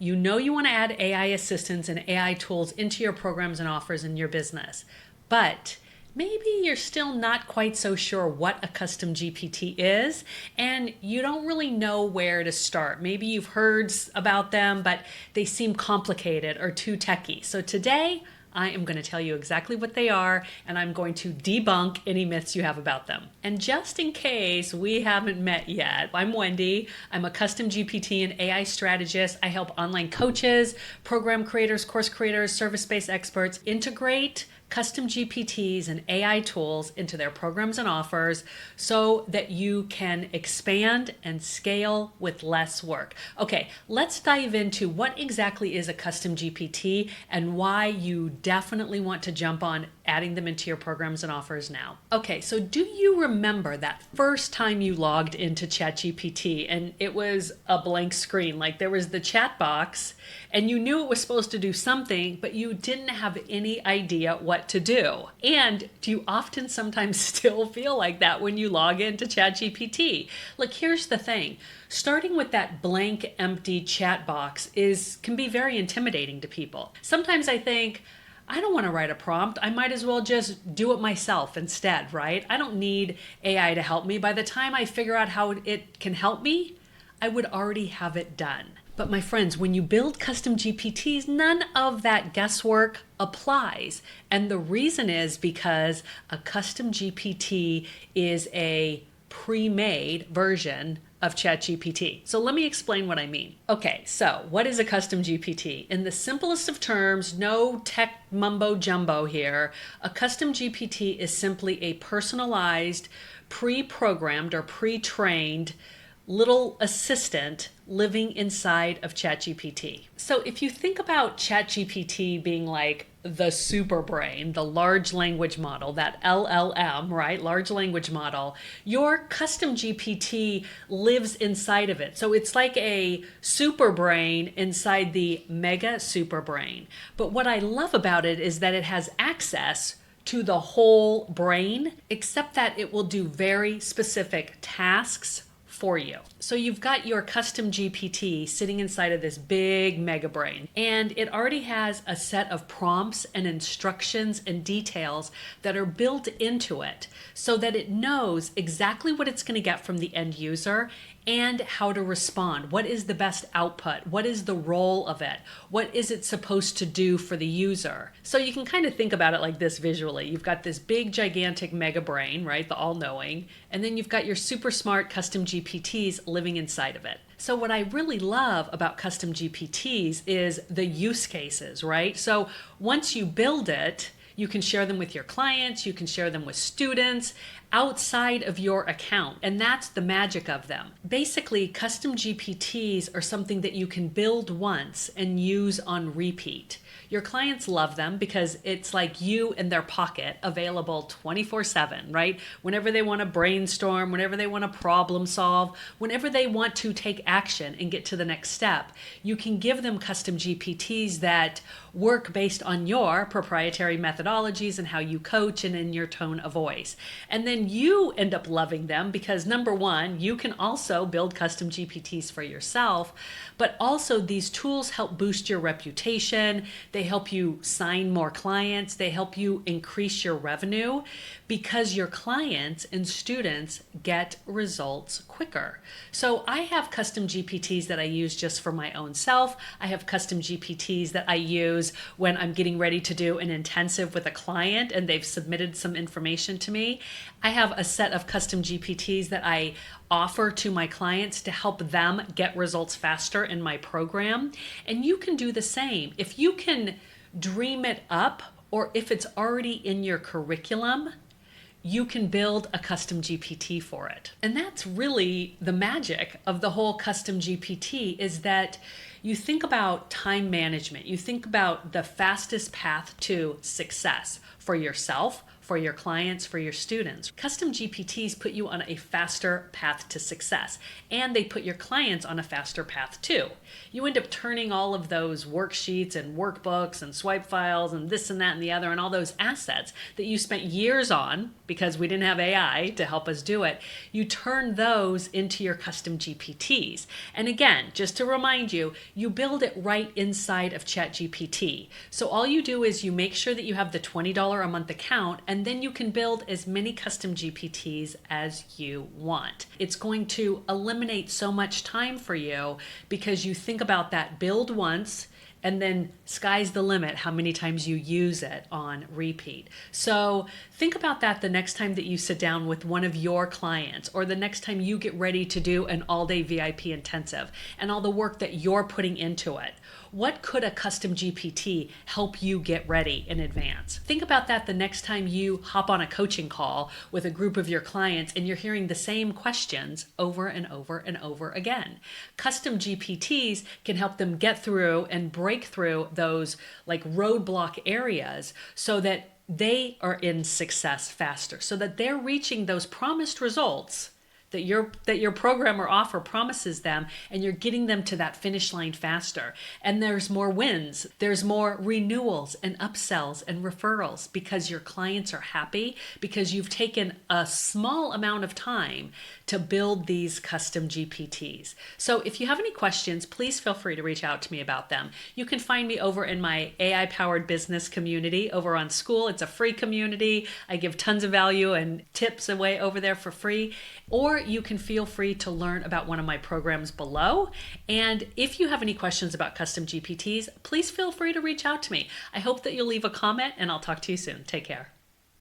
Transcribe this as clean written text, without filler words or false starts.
You know you want to add AI assistants and AI tools into your programs and offers in your business, but maybe you're still not quite so sure what a custom GPT is, and you don't really know where to start. Maybe you've heard about them, but they seem complicated or too techy. So today, I am going to tell you exactly what they are, and I'm going to debunk any myths you have about them. And just in case we haven't met yet, I'm Wendy. I'm a custom GPT and AI strategist. I help online coaches, program creators, course creators, service-based experts integrate custom GPTs and AI tools into their programs and offers so that you can expand and scale with less work. Okay, let's dive into what exactly is a custom GPT and why you definitely want to jump on adding them into your programs and offers now. Okay, so do you remember that first time you logged into ChatGPT and it was a blank screen? Like there was the chat box and you knew it was supposed to do something, but you didn't have any idea what to do. And do you often sometimes still feel like that when you log into ChatGPT? Look, here's the thing. Starting with that blank, empty chat box can be very intimidating to people. Sometimes I think, I don't want to write a prompt. I might as well just do it myself instead, right? I don't need AI to help me. By the time I figure out how it can help me, I would already have it done. But my friends, when you build custom GPTs, none of that guesswork applies. And the reason is because a custom GPT is a pre-made version of ChatGPT. So let me explain what I mean. Okay, so what is a custom GPT? In the simplest of terms, no tech mumbo jumbo here, a custom GPT is simply a personalized, pre-programmed or pre-trained little assistant living inside of ChatGPT. So if you think about ChatGPT being like the super brain, the large language model, that LLM, right? Large language model, your custom GPT lives inside of it. So it's like a super brain inside the mega super brain. But what I love about it is that it has access to the whole brain, except that it will do very specific tasks for you. So you've got your custom GPT sitting inside of this big mega brain, and it already has a set of prompts and instructions and details that are built into it so that it knows exactly what it's going to get from the end user and how to respond. What is the best output? What is the role of it? What is it supposed to do for the user? So you can kind of think about it like this visually. You've got this big, gigantic mega brain, right? The all-knowing. And then you've got your super smart custom GPTs living inside of it. So what I really love about custom GPTs is the use cases, right? So once you build it, you can share them with your clients, you can share them with students outside of your account, and that's the magic of them. Basically, custom GPTs are something that you can build once and use on repeat. Your clients love them because it's like you in their pocket, available 24/7, right? Whenever they want to brainstorm, whenever they want to problem solve, whenever they want to take action and get to the next step, you can give them custom GPTs that work based on your proprietary methodologies and how you coach and in your tone of voice. And then you end up loving them because number one, you can also build custom GPTs for yourself, but also these tools help boost your reputation. They help you sign more clients. They help you increase your revenue because your clients and students get results quicker. So I have custom GPTs that I use just for my own self. I have custom GPTs that I use when I'm getting ready to do an intensive with a client and they've submitted some information to me. I have a set of custom GPTs that I offer to my clients to help them get results faster in my program. And you can do the same. If you can dream it up, or if it's already in your curriculum, you can build a custom GPT for it. And that's really the magic of the whole custom GPT, is that you think about time management. You think about the fastest path to success for yourself, for your clients, for your students. Custom GPTs put you on a faster path to success, and they put your clients on a faster path too. You end up turning all of those worksheets and workbooks and swipe files and this and that and the other and all those assets that you spent years on because we didn't have AI to help us do it. You turn those into your custom GPTs. And again, just to remind you, you build it right inside of ChatGPT. So all you do is you make sure that you have the $20 a month account, and then you can build as many custom GPTs as you want. It's going to eliminate so much time for you because you think about that build once, and then sky's the limit how many times you use it on repeat. So think about that the next time that you sit down with one of your clients, or the next time you get ready to do an all-day VIP intensive and all the work that you're putting into it. What could a custom GPT help you get ready in advance? Think about that the next time you hop on a coaching call with a group of your clients and you're hearing the same questions over and over and over again. Custom GPTs can help them get through and break through those like roadblock areas so that they are in success faster, so that they're reaching those promised results that your program or offer promises them, and you're getting them to that finish line faster. And there's more wins, there's more renewals and upsells and referrals because your clients are happy because you've taken a small amount of time to build these custom GPTs. So if you have any questions, please feel free to reach out to me about them. You can find me over in my AI powered business community over on School. It's a free community. I give tons of value and tips away over there for free. Or you can feel free to learn about one of my programs below. And if you have any questions about custom GPTs, please feel free to reach out to me. I hope that you'll leave a comment, and I'll talk to you soon. Take care.